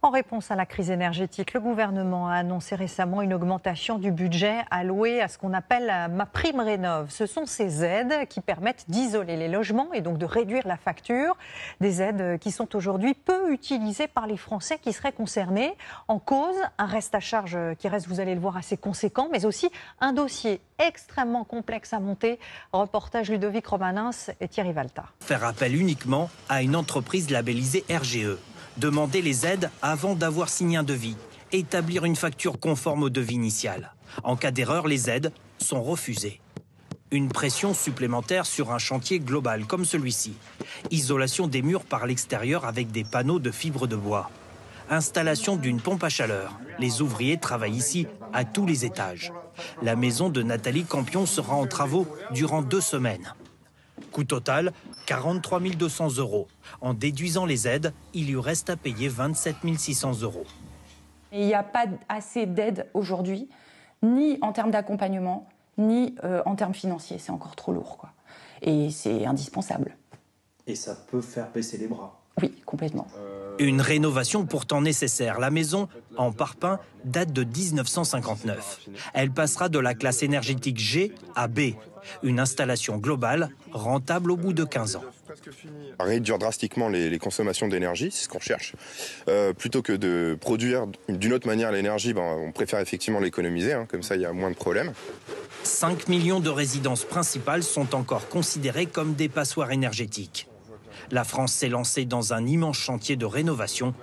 En réponse à la crise énergétique, le gouvernement a annoncé récemment une augmentation du budget alloué à ce qu'on appelle MaPrimeRénov'. Ce sont ces aides qui permettent d'isoler les logements et donc de réduire la facture. Des aides qui sont aujourd'hui peu utilisées par les Français qui seraient concernés. En cause, un reste à charge qui reste, vous allez le voir, assez conséquent, mais aussi un dossier extrêmement complexe à monter. Reportage Ludovic Romanins et Thierry Valta. Faire appel uniquement à une entreprise labellisée RGE. Demander les aides avant d'avoir signé un devis. Établir une facture conforme au devis initial. En cas d'erreur, les aides sont refusées. Une pression supplémentaire sur un chantier global comme celui-ci. Isolation des murs par l'extérieur avec des panneaux de fibres de bois. Installation d'une pompe à chaleur. Les ouvriers travaillent ici à tous les étages. La maison de Nathalie Campion sera en travaux durant 2 semaines. Coût total, 43 200 €. En déduisant les aides, il lui reste à payer 27 600 €. Il n'y a pas assez d'aides aujourd'hui, ni en termes d'accompagnement, ni en termes financiers. C'est encore trop lourd, quoi. Et c'est indispensable. Et ça peut faire baisser les bras. Oui, complètement. Une rénovation pourtant nécessaire. La maison, en parpaing, date de 1959. Elle passera de la classe énergétique G à B. Une installation globale, rentable au bout de 15 ans. Réduire drastiquement les consommations d'énergie, c'est ce qu'on cherche. Plutôt que de produire d'une autre manière l'énergie, on préfère effectivement l'économiser, comme ça il y a moins de problèmes. 5 millions de résidences principales sont encore considérées comme des passoires énergétiques. La France s'est lancée dans un immense chantier de rénovation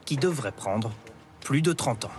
qui devrait prendre plus de 30 ans.